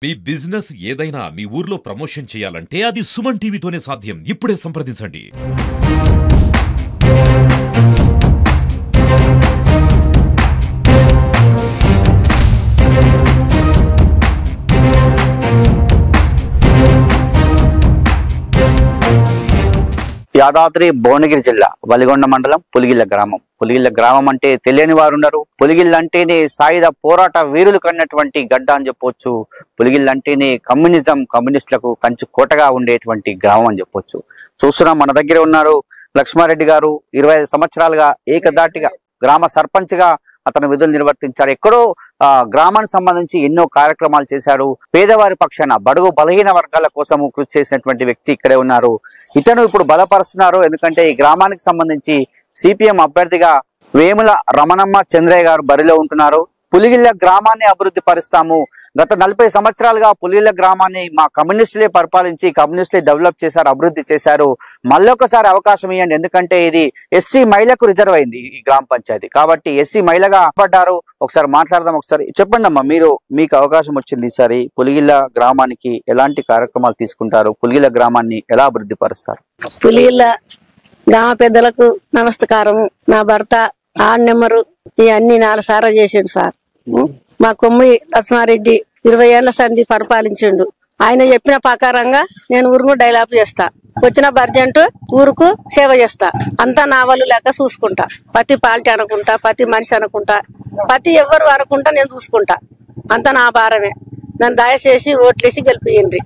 మీ business ఏదైనా మీ ఊర్లో promotion చేయాలంటే అది సుమన్ టీవీతోనే సాధ్యం. ఇప్పుడే సంప్రదించండి. యాదాద్రి భువనగిరి జిల్లా వలిగొండ మండలం పులిగిళ్ళ గ్రామం. పులిగిళ్ళ గ్రామం అంటే తెలియని వారు ఉన్నారు. పులిగిళ్ళ అంటేనే సాయుధ పోరాట వీరులు కన్నటువంటి గడ్డ అని చెప్పొచ్చు. పులిగిళ్ళ అంటేనే కమ్యూనిస్టులకు కంచు కోటగా ఉండేటువంటి గ్రామం అని చెప్పొచ్చు. చూస్తున్నాం, మన దగ్గర ఉన్నారు లక్ష్మారెడ్డి గారు. 25 సంవత్సరాలుగా ఏకదాటిగా గ్రామ సర్పంచ్ గా అతను విధులు నిర్వర్తించారు. ఎక్కడో గ్రామానికి సంబంధించి ఎన్నో కార్యక్రమాలు చేశారు. పేదవారి పక్షాన బడుగు బలహీన వర్గాల కోసం కృషి చేసినటువంటి వ్యక్తి ఇక్కడే ఉన్నారు. ఇతను ఇప్పుడు బలపరుస్తున్నారు. ఎందుకంటే ఈ గ్రామానికి సంబంధించి సిపిఎం అభ్యర్థిగా వేముల రమణమ్మ చంద్రయ్య గారు బరిలో ఉంటున్నారు. పులిగిళ్ళ గ్రామాన్ని అభివృద్ధి పరుస్తాము. గత 40 సంవత్సరాలుగా పులిగిళ్ళ గ్రామాన్ని మా కమ్యూనిస్టులే పరిపాలించి కమ్యూనిస్టులే డెవలప్ చేశారు, అభివృద్ధి చేశారు. మళ్ళొకసారి అవకాశం ఇవ్వండి. ఎందుకంటే ఇది ఎస్సీ మహిళకు రిజర్వ్ అయింది ఈ గ్రామ పంచాయతీ, కాబట్టి ఎస్సీ మహిళగా పడ్డారు. ఒకసారి మాట్లాడదాం. ఒకసారి చెప్పండి అమ్మా, మీకు అవకాశం వచ్చింది ఈసారి పులిగిళ్ళ గ్రామానికి ఎలాంటి కార్యక్రమాలు తీసుకుంటారు? పులిగిళ్ళ గ్రామాన్ని ఎలా అభివృద్ధి పరుస్తారు? పులిగిళ్ళ గ్రామ పెద్దలకు నమస్కారం. నా భర్త ఆడ్ నెంబరు ఇవన్నీ 4 సార్లు చేసిండు సార్. మా కొమ్మి లక్ష్మారెడ్డి 20 ఏళ్ల సంధి పరిపాలించిండు. ఆయన చెప్పిన ప్రకారంగా నేను ఊరుకు డైలాప్ చేస్తా, వచ్చిన బర్జెంట్ ఊరుకు సేవ చేస్తా. అంతా నా వాళ్ళు లెక్క చూసుకుంటా. ప్రతి పార్టీ అనుకుంటా, ప్రతి మనిషి అనుకుంటా, ప్రతి ఎవరు అనుకుంటా నేను చూసుకుంటా. అంతా నా భారమే. నన్ను దయచేసి ఓట్లేసి గెలిపియండి.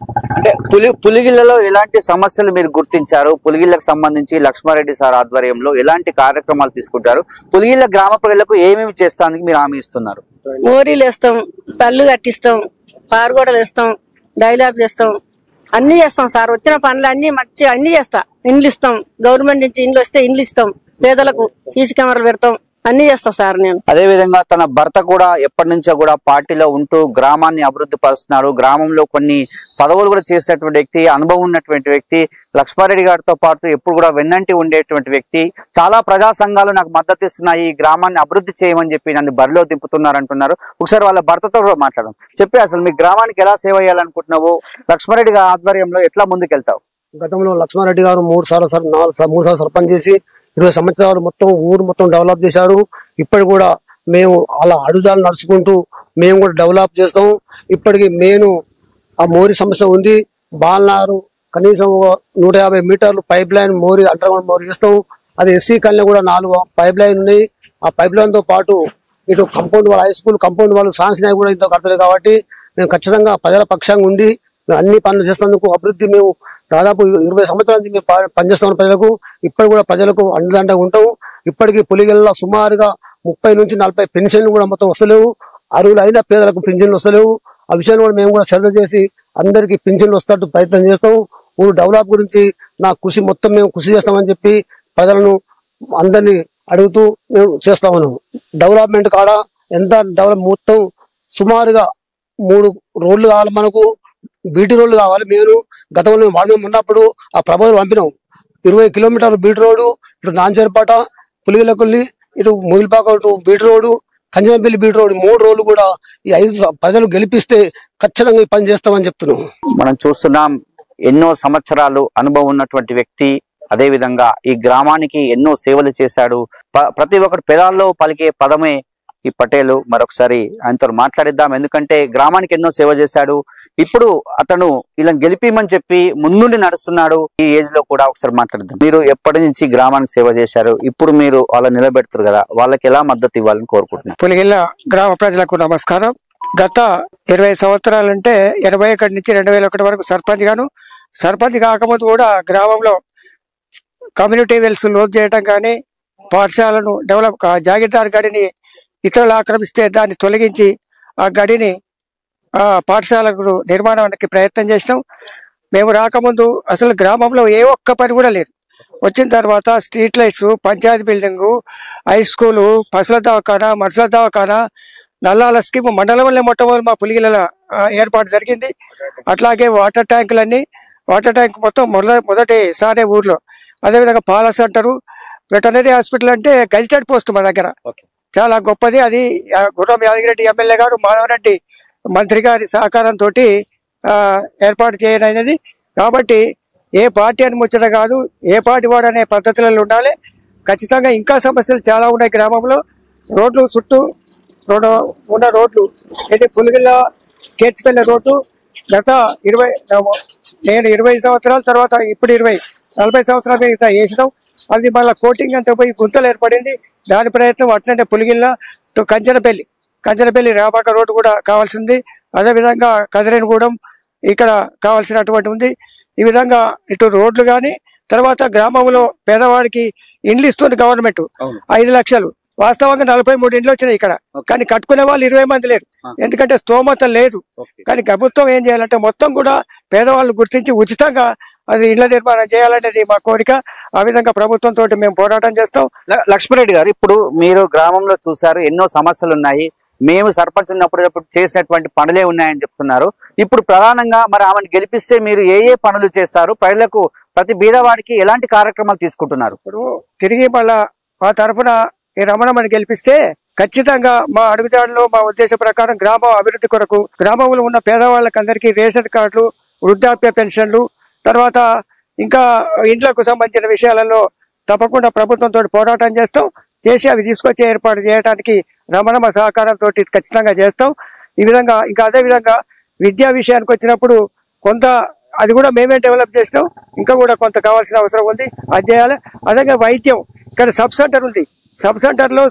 పులిగిళ్ళలో ఎలాంటి సమస్యలు మీరు గుర్తించారు? పులిగిళ్ళకు సంబంధించి లక్ష్మారెడ్డి సార్ ఆధ్వర్యంలో ఎలాంటి కార్యక్రమాలు తీసుకుంటారు? పులిగిళ్ళ గ్రామ ప్రజలకు ఏమేమి చేస్తానికి మీరు హామీ ఇస్తున్నారు? మోరీలు వేస్తాం, పళ్ళు కట్టిస్తాం, పారుగోడలు వేస్తాం, డైలాప్ చేస్తాం, అన్ని చేస్తాం సార్. వచ్చిన పనులు అన్ని మంచి అన్ని చేస్తా. ఇండ్లు ఇస్తాం, గవర్నమెంట్ నుంచి ఇండ్లు వస్తే ఇండ్లు ఇస్తాం, పేదలకు సీసీ కెమెరాలు పెడతాం, అన్ని చేస్తా సార్ నేను. అదే విధంగా తన భర్త కూడా ఎప్పటి నుంచో కూడా పార్టీలో ఉంటూ గ్రామాన్ని అభివృద్ధి పరుస్తున్నారు. గ్రామంలో కొన్ని పదవులు కూడా చేసినటువంటి వ్యక్తి, అనుభవం ఉన్నటువంటి వ్యక్తి. లక్ష్మారెడ్డి గారితో పాటు ఎప్పుడు కూడా వెన్నంటి ఉండేటువంటి వ్యక్తి. చాలా ప్రజా సంఘాలు నాకు మద్దతు ఇస్తున్నాయి, ఈ గ్రామాన్ని అభివృద్ధి చేయమని చెప్పి నన్ను బరిలో దింపుతున్నారు అంటున్నారు. ఒకసారి వాళ్ళ భర్తతో కూడా మాట్లాడడం. చెప్పి అసలు మీ గ్రామానికి ఎలా సేవ చేయాలనుకుంటున్నావు? లక్ష్మారెడ్డి గారి ఆధ్వర్యంలో ఎట్లా ముందుకెళ్తావు? గతంలో లక్ష్మారెడ్డి గారు 3 సార్లు సర్పంచ్ చేసి 20 సంవత్సరాలు మొత్తం ఊరు మొత్తం డెవలప్ చేశారు. ఇప్పుడు కూడా మేము అలా అడుగుజాలు నడుచుకుంటూ మేము కూడా డెవలప్ చేస్తాం. ఇప్పటికి నేను ఆ మోరీ సమస్య ఉంది. బాలనారు కనీసం 150 మీటర్లు pipe line mori underground mori చేస్తాం. అది ఎస్సీ కల్ని కూడా 4 పైప్ లైన్ ఉన్నాయి. ఆ పైప్ లైన్ తో పాటు ఇటు కంపౌండ్ వాళ్ళ హై స్కూల్ కంపౌండ్ వాళ్ళు శాంక్షన్ కూడా ఇంత కడతలేదు. కాబట్టి మేము ఖచ్చితంగా ప్రజల పక్షంగా ఉండి అన్ని పనులు చేసినందుకు అభివృద్ధి మేము దాదాపు 20 సంవత్సరాల నుంచి మేము పనిచేస్తాం ప్రజలకు. ఇప్పటి కూడా ప్రజలకు అండదండగా ఉంటాం. ఇప్పటికీ పులిగిళ్ళ సుమారుగా 30 నుంచి 40 పెన్షన్లు కూడా మొత్తం వస్తలేవు. అర్హులు అయిన పేదలకు పెన్షన్లు వస్తలేవు. ఆ విషయాన్ని కూడా మేము కూడా శ్రద్ధ చేసి అందరికీ పెన్షన్లు వస్తట్టు ప్రయత్నం చేస్తాం. ఊరు డెవలప్ గురించి నా కృషి మొత్తం మేము కృషి చేస్తామని చెప్పి ప్రజలను అందరినీ అడుగుతూ మేము చేస్తా ఉన్నాం. డెవలప్మెంట్ కాడ ఎంత డెవలప్ మొత్తం సుమారుగా 3 రోడ్లు కావాలి, మనకు బీటీ రోడ్లు కావాలి. మీరు గతంలో వాడు ఉన్నప్పుడు ఆ ప్రభుత్వం పంపినాం. 20 కిలోమీటర్లు బీటీ రోడ్డు, ఇటు నాంచేరపాట పులిగిలకొల్లి, ఇటు ముగిలిపాక ఇటు బీటీ రోడ్డు, కంజనపల్లి బీటీ రోడ్డు 3 రోడ్లు కూడా ఈ 5 ప్రజలు గెలిపిస్తే ఖచ్చితంగా ఈ పని చేస్తామని చెప్తున్నాం. మనం చూస్తున్నాం, ఎన్నో సంవత్సరాలు అనుభవం ఉన్నటువంటి వ్యక్తి. అదే విధంగా ఈ గ్రామానికి ఎన్నో సేవలు చేశాడు. ప్రతి ఒక్కటి పెదాల్లో పలికే పదమే ఈ పటేలు. మరొకసారి ఆయనతో మాట్లాడిద్దాం. ఎందుకంటే గ్రామానికి ఎన్నో సేవ చేశాడు. ఇప్పుడు అతను ఇలా గెలిపిమని చెప్పి ముందుండి నడుస్తున్నాడు. ఈ ఏజ్ లో కూడా ఒకసారి మాట్లాడిద్దాం. మీరు ఎప్పటి నుంచి గ్రామానికి సేవ చేశారు? ఇప్పుడు మీరు వాళ్ళని నిలబెడతారు కదా, వాళ్ళకి ఎలా మద్దతు ఇవ్వాలని కోరుకుంటున్నారు? పులిగిళ్ళ గ్రామ ప్రజలకు నమస్కారం. గత 20 సంవత్సరాలంటే 81 నుంచి 2001 వరకు సర్పంచ్ గాను. సర్పంచ్ కాకముందు కూడా గ్రామంలో కమ్యూనిటీ వెల్స్ లోన్ చేయటం కానీ, పాఠశాలను డెవలప్ జాగీర్దార్ గడిని ఇతరులు ఆక్రమిస్తే దాన్ని తొలగించి ఆ గడిని పాఠశాలకు నిర్మాణానికి ప్రయత్నం చేసినాం. మేము రాకముందు అసలు గ్రామంలో ఏ ఒక్క పని కూడా లేదు. వచ్చిన తర్వాత స్ట్రీట్ లైట్స్, పంచాయతీ బిల్డింగు, హై స్కూలు, పశువుల దవాఖానా, మనుషుల దవాఖానా, నల్లాల స్కీమ్ మండలంలో మొట్టమొదటి మా పులిగిళ్ళ ఏర్పాటు జరిగింది. అట్లాగే వాటర్ ట్యాంక్ మొత్తం మొదటి సానే ఊర్లో. అదేవిధంగా పాల సెంటరు, వెటనరీ హాస్పిటల్ అంటే గజిటెడ్ పోస్ట్ మా దగ్గర చాలా గొప్పది. అది గుర్రం యాదగిరెడ్డి ఎమ్మెల్యే గారు, మాధవరెడ్డి మంత్రి గారి సహకారంతో ఏర్పాటు చేయనైనది. కాబట్టి ఏ పార్టీ అని ముచ్చట కాదు, ఏ పార్టీ వాడు అనే పద్ధతులలో ఉండాలి. ఖచ్చితంగా ఇంకా సమస్యలు చాలా ఉన్నాయి గ్రామంలో. రోడ్లు చుట్టూ ఉన్న రోడ్లు ఇది పులిగిల్ల కేర్చిపల్లి రోడ్డు గత 20 సంవత్సరాల తర్వాత ఇప్పుడు 40 సంవత్సరాల మీద వేసినాం. అది మళ్ళీ కోటింగ్ అంతా పోయి గుంతలు ఏర్పడింది. దాని ప్రయత్నం అట్లంటే పులిగిల్ల టు కంచనపల్లి రాబాక రోడ్డు కూడా కావాల్సింది. అదేవిధంగా కదిరేనిగూడెం ఇక్కడ కావాల్సినటువంటి ఉంది. ఈ విధంగా ఇటు రోడ్లు కానీ తర్వాత గ్రామంలో పేదవాడికి ఇండ్లు ఇస్తుంది గవర్నమెంట్ 5 లక్షలు. వాస్తవంగా 43 ఇండ్లు వచ్చినాయి ఇక్కడ, కానీ కట్టుకునే వాళ్ళు 20 మంది లేరు, ఎందుకంటే స్తోమత లేదు. కానీ ప్రభుత్వం ఏం చేయాలంటే మొత్తం కూడా పేదవాళ్ళు గుర్తించి ఉచితంగా అది ఇళ్ల నిర్మాణం చేయాలనేది మా కోరిక. ఆ విధంగా ప్రభుత్వంతో మేము పోరాటం చేస్తాం. లక్ష్మీరెడ్డి గారు, ఇప్పుడు మీరు గ్రామంలో చూశారు, ఎన్నో సమస్యలు ఉన్నాయి. మేము సర్పంచ్ ఉన్నప్పుడు చేసినటువంటి పనులే ఉన్నాయని చెప్తున్నారు. ఇప్పుడు ప్రధానంగా మరి ఆమెను గెలిపిస్తే మీరు ఏ పనులు చేస్తారు? ప్రజలకు ప్రతి బీదవాడికి ఎలాంటి కార్యక్రమాలు తీసుకుంటున్నారు? ఇప్పుడు తిరిగి మళ్ళా మా తరఫున ఈ రమణమ్మని గెలిపిస్తే ఖచ్చితంగా మా అడుగుజాడలో మా ఉద్దేశ ప్రకారం గ్రామం అభివృద్ధి కొరకు గ్రామంలో ఉన్న పేదవాళ్ళకందరికీ రేషన్ కార్డులు, వృద్ధాప్య పెన్షన్లు, తర్వాత ఇంకా ఇండ్లకు సంబంధించిన విషయాలలో తప్పకుండా ప్రభుత్వంతో పోరాటం చేసి అవి తీసుకొచ్చి ఏర్పాటు చేయడానికి రమణమ్మ సహకారంతో ఖచ్చితంగా చేస్తాం. ఈ విధంగా ఇంకా అదే విధంగా విద్యా విషయానికి వచ్చినప్పుడు కొంత అది కూడా మేమే డెవలప్ చేసినాం. ఇంకా కూడా కొంత కావాల్సిన అవసరం ఉంది, అది చేయాలి. అదే వైద్యం ఇక్కడ సబ్ సెంటర్ ఉంది. సబ్ సెంటర్ లో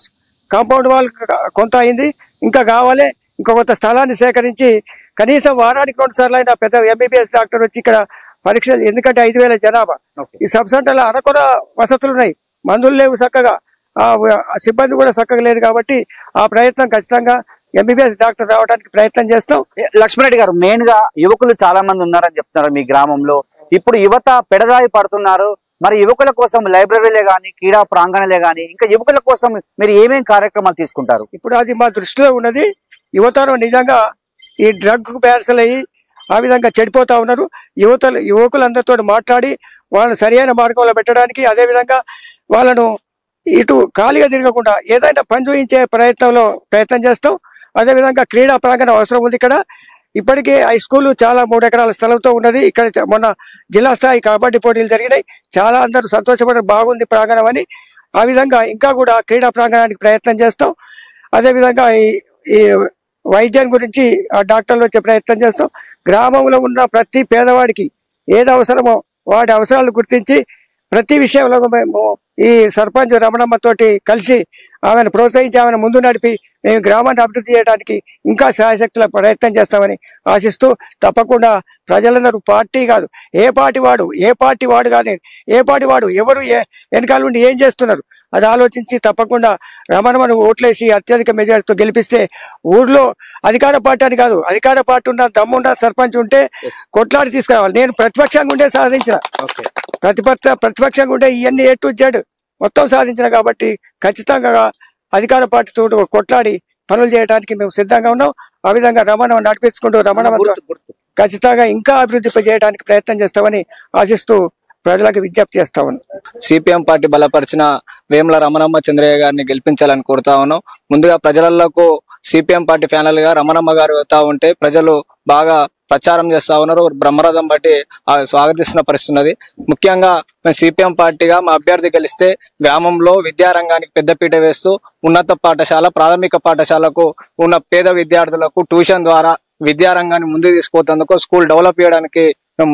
కాంపౌండ్ వాల్ కొంత అయింది, ఇంకా కావాలి. ఇంకా కొంత స్థలాన్ని సేకరించి కనీసం వారానికి 2 సార్లు అయినా పెద్ద ఎంబీబీఎస్ డాక్టర్ వచ్చి ఇక్కడ పరీక్షలు, ఎందుకంటే 5,000 జనాభా. ఈ సబ్ సెంటర్ లో అరకొర వసతులు ఉన్నాయి, మందులు లేవు చక్కగా, ఆ సిబ్బంది కూడా చక్కగా లేదు. కాబట్టి ఆ ప్రయత్నం ఖచ్చితంగా ఎంబీబీఎస్ డాక్టర్ రావడానికి ప్రయత్నం చేస్తాం. లక్ష్మీరెడ్డి గారు, మెయిన్ గా యువకులు చాలా మంది ఉన్నారని చెప్తున్నారు మీ గ్రామంలో. ఇప్పుడు యువత పెడదారి పడుతున్నారు. మరి యువకుల కోసం లైబ్రరీలే గానీ, క్రీడా ప్రాంగణాలే గానీ, ఇంకా యువకుల కోసం మీరు ఏమేం కార్యక్రమాలు తీసుకుంటారు? ఇప్పుడు అది మా దృష్టిలో ఉన్నది. యువతరం నిజంగా ఈ డ్రగ్ బ్యాన్సలు అయ్యి ఆ విధంగా చెడిపోతా ఉన్నారు. యువకులందరితో మాట్లాడి వాళ్ళని సరైన మార్గంలో పెట్టడానికి, అదేవిధంగా వాళ్ళను ఇటు ఖాళీగా తిరగకుండా ఏదైనా పని చూయించే ప్రయత్నం చేస్తాం. అదేవిధంగా క్రీడా ప్రాంగణం అవసరం ఉంది ఇక్కడ. ఇప్పటికే హై స్కూల్ చాలా 3 ఎకరాల స్థలంతో ఉన్నది. ఇక్కడ మొన్న జిల్లా స్థాయి కబడ్డీ పోటీలు జరిగినాయి. చాలా అందరూ సంతోషపడి బాగుంది ప్రాంగణం అని. ఆ విధంగా ఇంకా కూడా క్రీడా ప్రాంగణానికి ప్రయత్నం చేస్తాం. అదేవిధంగా ఈ వైద్యం గురించి ఆ డాక్టర్లు వచ్చే ప్రయత్నం చేస్తాం. గ్రామంలో ఉన్న ప్రతి పేదవాడికి ఏది అవసరమో వాడి అవసరాలు గుర్తించి ప్రతి విషయంలో మేము ఈ సర్పంచ్ రమణమ్మతోటి కలిసి ఆమెను ప్రోత్సహించి ఆమెను ముందు నడిపి మేము గ్రామాన్ని అభివృద్ధి చేయడానికి ఇంకా శాయశక్తుల ప్రయత్నం చేస్తామని ఆశిస్తూ, తప్పకుండా ప్రజలందరూ పార్టీ కాదు, ఏ పార్టీ వాడు కానీ ఏ పార్టీ వాడు ఎవరు వెనకాల నుండి ఏం చేస్తున్నారు అది ఆలోచించి తప్పకుండా రమణమ్మను ఓట్లేసి అత్యధిక మెజార్టీతో గెలిపిస్తే ఊర్లో అధికార పార్టీ అని కాదు, అధికార పార్టీ ఉన్న దమ్మున్న సర్పంచ్ ఉంటే కొట్లాడి తీసుకురావాలి. నేను ప్రతిపక్షంగా ఉండే సాధించిన, ప్రతిపక్షంగా ఉండే ఇవన్నీ A to Z మొత్తం సాధించిన. కాబట్టి ఖచ్చితంగా అధికార పార్టీతో కొట్లాడి పనులు చేయడానికి మేము సిద్ధంగా ఉన్నాం. ఆ విధంగా రమణమ్మ నడిపించుకుంటూ రమణమ్మ ఖచ్చితంగా ఇంకా అభివృద్ధి చేయడానికి ప్రయత్నం చేస్తామని ఆశిస్తూ ప్రజలకు విజ్ఞప్తి చేస్తా ఉన్నాం. సిపిఎం పార్టీ బలపరిచిన వేముల రమణమ్మ చంద్రయ్య గారిని గెలిపించాలని కోరుతా ఉన్నాం. ముందుగా ప్రజలకు సిపిఎం పార్టీ ఫ్యానల్ గా రమణమ్మ గారు వస్తా ఉంటే ప్రజలు బాగా ప్రచారం చేస్తా ఉన్నారు. బ్రహ్మరథం బట్టి స్వాగతిస్తున్న పరిస్థితి ఉన్నది. ముఖ్యంగా మేము సిపిఎం పార్టీగా మా అభ్యర్థి గెలిస్తే గ్రామంలో విద్యారంగానికి పెద్దపీట వేస్తూ ఉన్నత పాఠశాల, ప్రాథమిక పాఠశాలకు ఉన్న పేద విద్యార్థులకు ట్యూషన్ ద్వారా విద్యారంగాన్ని ముందుకు తీసుకుపోతేందుకు, స్కూల్ డెవలప్ చేయడానికి మేము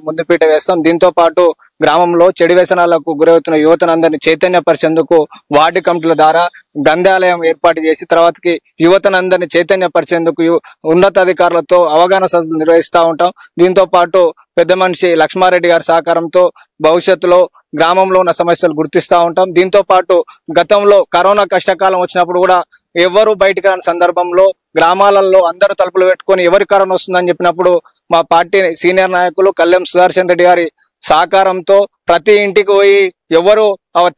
ముందుపీట వేస్తాం. దీంతో పాటు గ్రామంలో చెడు వ్యసనాలకు గురవుతున్న యువతనందరినీ చైతన్యపరిచేందుకు వార్డు కమిటీల ద్వారా గ్రంథాలయం ఏర్పాటు చేసి తర్వాతకి యువతనందరినీ చైతన్యపరిచేందుకు ఉన్నతాధికారులతో అవగాహన సదస్సులు నిర్వహిస్తూ ఉంటాం. దీంతో పాటు పెద్ద మనిషి లక్ష్మారెడ్డి గారి సహకారంతో భవిష్యత్తులో గ్రామంలో ఉన్న సమస్యలు గుర్తిస్తూ ఉంటాం. దీంతో పాటు గతంలో కరోనా కష్టకాలం వచ్చినప్పుడు కూడా ఎవరు బయటకు రాని సందర్భంలో గ్రామాలలో అందరూ తలుపులు పెట్టుకొని ఎవరి కరోనా వస్తుందని చెప్పినప్పుడు మా పార్టీ సీనియర్ నాయకులు కళ్యాం సుదర్శన్ రెడ్డి గారి సహకారంతో ప్రతి ఇంటికి పోయి ఎవరు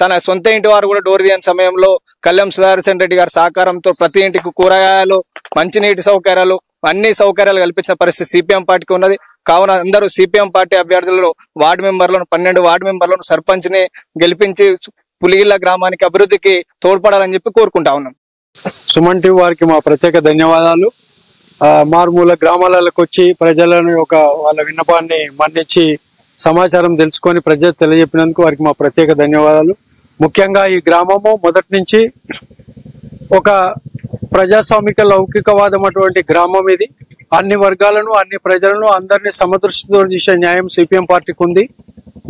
తన సొంత ఇంటి వారు కూడా డోర్ తీయని సమయంలో కళ్యాం సుదర్శన్ రెడ్డి గారి సహకారంతో ప్రతి ఇంటికి కూరగాయలు, మంచినీటి సౌకర్యాలు, అన్ని సౌకర్యాలు కల్పించిన పరిస్థితి సిపిఎం పార్టీకి ఉన్నది. కావున అందరూ సిపిఎం పార్టీ అభ్యర్థులను, వార్డు మెంబర్లను, 12 వార్డు మెంబర్లను, సర్పంచ్ ని గెలిపించి పులిగిల్ల గ్రామానికి అభివృద్ధికి తోడ్పడాలని చెప్పి కోరుకుంటా ఉన్నాం. సుమన్ టీవీ వారికి మా ప్రత్యేక ధన్యవాదాలు. మారుమూల గ్రామాలకు వచ్చి ప్రజలను వాళ్ళ విన్నపాన్ని మన్నించి సమాచారం తెలుసుకొని ప్రజలకు తెలియజెప్పినందుకు వారికి మా ప్రత్యేక ధన్యవాదాలు. ముఖ్యంగా ఈ గ్రామము మొదటి నుంచి ఒక ప్రజాస్వామిక లౌకికవాదం అటువంటి గ్రామం ఇది. అన్ని వర్గాలను అన్ని ప్రజలను అందరినీ సమదృష్టితో చేసే న్యాయం సిపిఎం పార్టీకి ఉంది.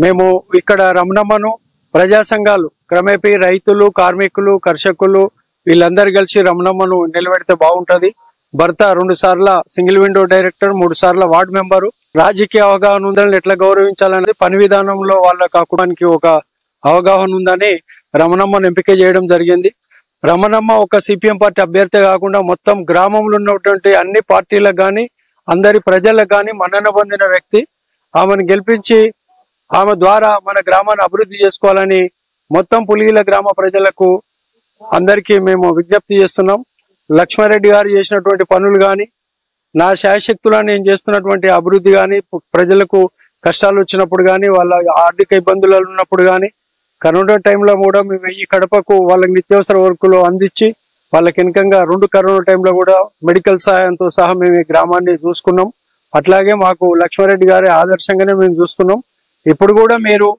మేము ఇక్కడ రమణమ్మను ప్రజా సంఘాలు క్రమేపీ రైతులు, కార్మికులు, కర్షకులు వీళ్ళందరూ కలిసి రమణమ్మను నిలబెడితే బాగుంటది. భర్త 2 సార్ల సింగిల్ విండో డైరెక్టర్, 3 సార్ల వార్డు మెంబరు. రాజకీయ అవగాహన ఉందని ఎట్లా గౌరవించాలనేది పని విధానంలో వాళ్ళ కాకుడానికి ఒక అవగాహన ఉందని రమణమ్మను ఎంపిక చేయడం జరిగింది. రమణమ్మ ఒక సిపిఎం పార్టీ అభ్యర్థి కాకుండా మొత్తం గ్రామంలో ఉన్నటువంటి అన్ని పార్టీలకు కానీ అందరి ప్రజలకు కానీ మన్నన పొందిన వ్యక్తి. ఆమెను గెలిపించి ఆమె ద్వారా మన గ్రామాన్ని అభివృద్ధి చేసుకోవాలని మొత్తం పులిగిల గ్రామ ప్రజలకు అందరికీ మేము విజ్ఞప్తి చేస్తున్నాం. లక్ష్మారెడ్డి గారు చేసినటువంటి పనులు కానీ, నా శాయశక్తులను నేను చేస్తున్నటువంటి అభివృద్ధి కానీ, ప్రజలకు కష్టాలు వచ్చినప్పుడు కానీ, వాళ్ళ ఆర్థిక ఇబ్బందులు ఉన్నప్పుడు కానీ, కరోనా టైంలో కూడా మేము ఈ కడపకు వాళ్ళకి నిత్యావసర వరకులు అందించి వాళ్ళకి వెనుకంగా 2 కరోనా టైంలో కూడా మెడికల్ సహాయంతో సహా మేము ఈ గ్రామాన్ని చూసుకున్నాం. అట్లాగే మాకు లక్ష్మారెడ్డి గారి ఆదర్శంగానే మేము చూస్తున్నాం. ఇప్పుడు కూడా మీరు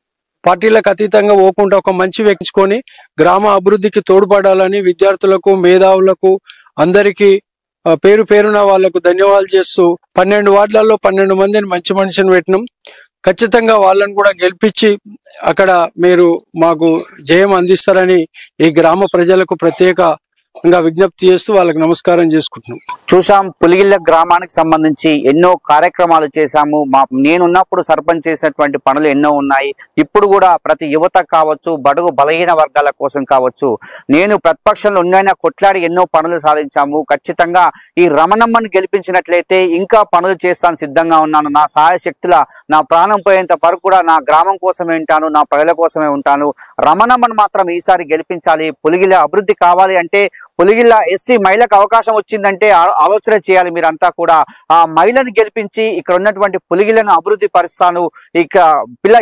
పార్టీలకు అతీతంగా పోకుండా ఒక మంచి వ్యక్తికొని గ్రామ అభివృద్ధికి తోడ్పడాలని విద్యార్థులకు, మేధావులకు అందరికీ పేరు పేరున వాళ్లకు ధన్యవాదాలు చేస్తూ 12 వార్డులలో 12 మందిని మంచి మనిషిని పెట్టినాం. ఖచ్చితంగా వాళ్ళని కూడా గెలిపించి అక్కడ మీరు మాకు జయం అందిస్తారని ఈ గ్రామ ప్రజలకు ప్రత్యేకంగా విజ్ఞప్తి చేస్తూ వాళ్ళకి నమస్కారం చేసుకుంటున్నాం. చూసాం, పులిగిళ్ళ గ్రామానికి సంబంధించి ఎన్నో కార్యక్రమాలు చేశాము. నేనున్నప్పుడు సర్పంచ్ చేసినటువంటి పనులు ఎన్నో ఉన్నాయి. ఇప్పుడు కూడా ప్రతి యువత కావచ్చు, బడుగు బలహీన వర్గాల కోసం కావచ్చు, నేను ప్రతిపక్షంలో ఉన్నైనా కొట్లాడి ఎన్నో పనులు సాధించాము. ఖచ్చితంగా ఈ రమణమ్మని గెలిపించినట్లయితే ఇంకా పనులు చేస్తాను, సిద్ధంగా ఉన్నాను. నా సహాయశక్తుల నా ప్రాణం పోయేంత వరకు కూడా నా గ్రామం కోసమే ఉంటాను, నా ప్రజల కోసమే ఉంటాను. రమణమ్మను మాత్రం ఈసారి గెలిపించాలి. పులిగిళ్ళ అభివృద్ధి కావాలి అంటే, పులిగిళ్ళ ఎస్సీ మహిళకు అవకాశం వచ్చిందంటే ఆలోచన చేయాలి. మీరంతా కూడా ఆ మహిళను గెలిపించి ఇక్కడ ఉన్నటువంటి పులిగిళ్ళను అభివృద్ధి పరుస్తాను. ఇక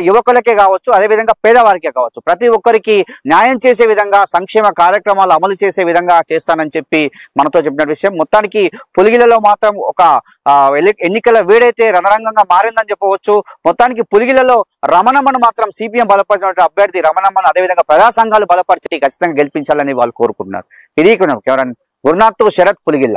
యువకులకే కావచ్చు, అదేవిధంగా పేదవారికే కావచ్చు, ప్రతి ఒక్కరికి న్యాయం చేసే విధంగా సంక్షేమ కార్యక్రమాలు అమలు చేసే విధంగా చేస్తానని చెప్పి మనతో చెప్పిన విషయం. మొత్తానికి పులిగిళ్ళలో మాత్రం ఒక ఎన్నికల వేడైతే రణరంగంగా మారిందని చెప్పవచ్చు. మొత్తానికి పులిగిళ్ళలో రమణమ్మను మాత్రం సిపిఎం బలపరిచిన అభ్యర్థి రమణమ్మను, అదేవిధంగా ప్రజా సంఘాలు బలపరిచి ఖచ్చితంగా గెలిపించాలని వాళ్ళు కోరుకుంటున్నారు. ఇది కెమెరా గురునాథ్ శరత్, పులిగిళ్ళ.